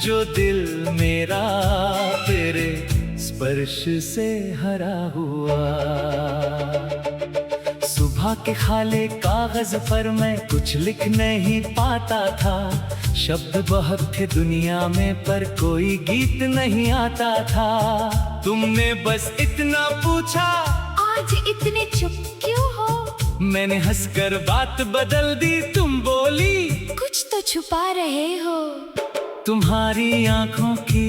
जो दिल मेरा तेरे स्पर्श से हरा हुआ। सुबह के खाले कागज पर मैं कुछ लिख नहीं पाता था। शब्द बहुत थे दुनिया में पर कोई गीत नहीं आता था। तुमने बस इतना पूछा, आज इतने चुप क्यों हो? मैंने हंसकर बात बदल दी। तुम बोली, कुछ तो छुपा रहे हो। तुम्हारी आंखों की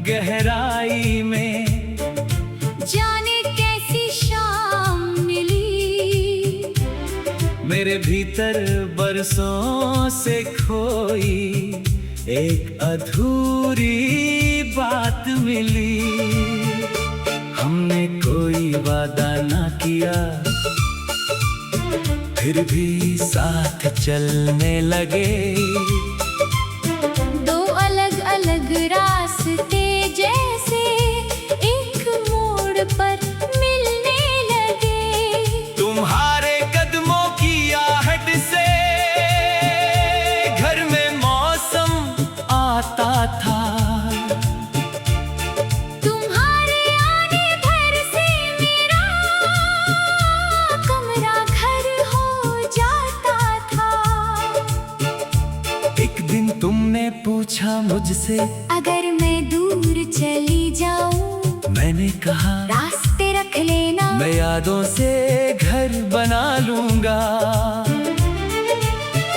गहराई में जाने कैसी शाम मिली, मेरे भीतर बरसों से खोई एक अधूरी बात मिली। हमने कोई वादा ना किया, फिर भी साथ चलने लगे। दो अलग अलग रास्ते जैसे एक मोड़ पर मिलने लगे। तुम्हारे कदमों की आहट से घर में मौसम आता था। तुम्हारे आने भर से मेरा कमरा घर हो जाता था। एक दिन तुमने पूछा मुझसे, अगर मैं दूर चली जाऊं, मैंने कहा रास्ते रख लेना। मैं यादों से घर बना लूंगा।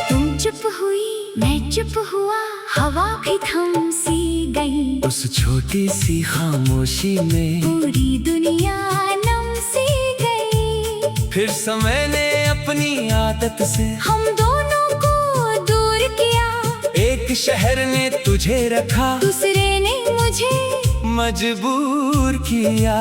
तुम चुप हुई, मैं चुप हुआ, हवा भी थम सी गई। उस छोटी सी खामोशी में पूरी दुनिया नम सी गई। फिर समय ने अपनी आदत से हम दोनों को दूर किया। एक शहर ने तुझे रखा, दूसरे ने मुझे मजबूर किया।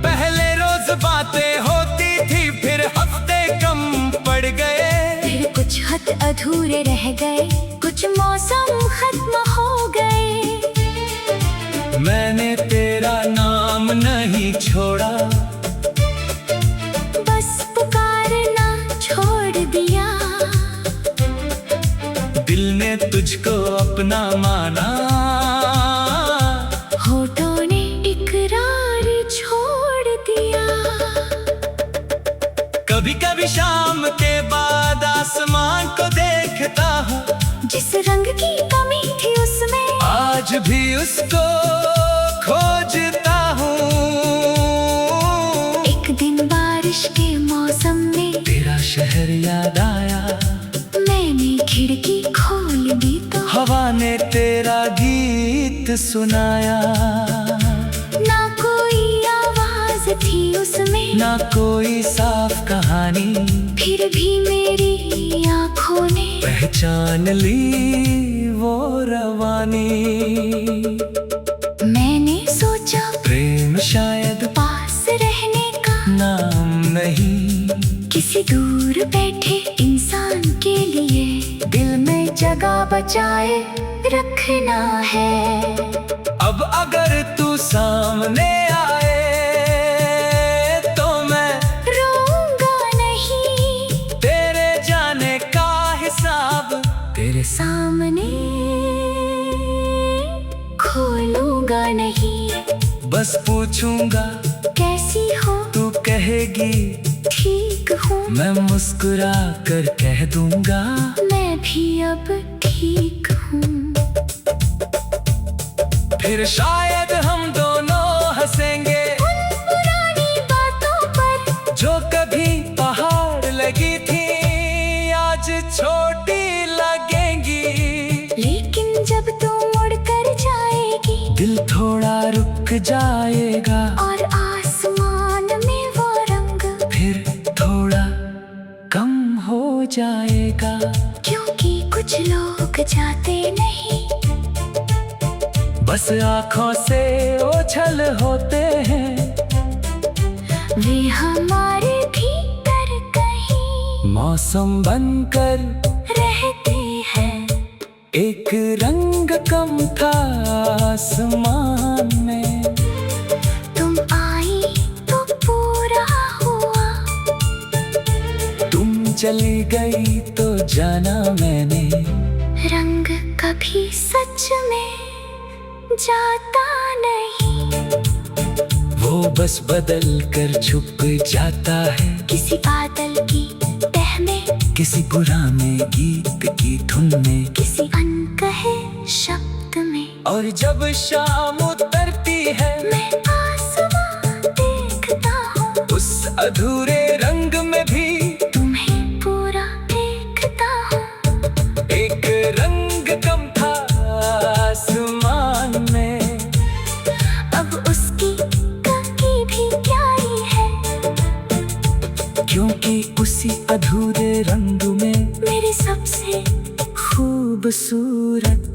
पहले रोज बातें होती थी, फिर हफ्ते कम पड़ गए। फिर कुछ खत अधूरे रह गए, कुछ मौसम खत्म हो गए। मैंने तेरा नाम नहीं छोड़ा, बस पुकारना छोड़ दिया। दिल ने तुझको अपना माना, होठों ने इकरार छोड़ दिया। कभी कभी शाम के बाद आसमान को देखता हूँ, जिस रंग की कमी थी उसमें आज भी उसको खोजता हूँ। एक दिन बारिश के मौसम में तेरा शहर याद आया, मैंने खिड़की खोल दी तो हवा ने तेरा गीत सुनाया। ना कोई आवाज थी उसमें, ना कोई साफ कहानी, फिर भी मेरी आंखों ने पहचान ली वो रवानी। मैंने सोचा प्रेम शायद पास रहने का नाम नहीं, किसी दूर बैठे इंसान के लिए दिल में जगह बचाए रखना है। अब अगर तू सामने आए तो मैं रोऊंगा नहीं, तेरे जाने का हिसाब तेरे सामने खोलूंगा नहीं। बस पूछूंगा कैसी हो, तू कहेगी ठीक हूँ। मैं मुस्कुरा कर कह दूंगा मैं भी अब ठीक हूँ। फिर शायद हम दोनों हंसेंगे उन पुरानी बातों पर जो कभी पहाड़ लगी थी, आज छोटी लगेंगी। लेकिन जब तू मुड़ कर जाएगी, दिल थोड़ा रुक जाएगा, और आसमान में वो रंग फिर थोड़ा कम हो जाएगा। क्योंकि कुछ लोग जाते नहीं, बस आँखों से ओझल होते हैं। वे हमारे भीतर कहीं मौसम बनकर रहते हैं। एक रंग कम था आसमान में, तुम चली गई तो जाना मैंने, रंग कभी सच में जाता नहीं। वो बस बदल कर छुप जाता है, किसी बादल की तह में, किसी पुराने गीत की धुन में, किसी अनकहे शब्द में। और जब शाम उतरती है मैं आसमां देखता हूँ, उस अधूरे रंग में भी तुम्हें पूरा देखता हूँ। एक रंग कम था आसमान में, अब उसकी कमी भी प्यारी है, क्योंकि उसी अधूरे रंग में मेरी सबसे खूबसूरत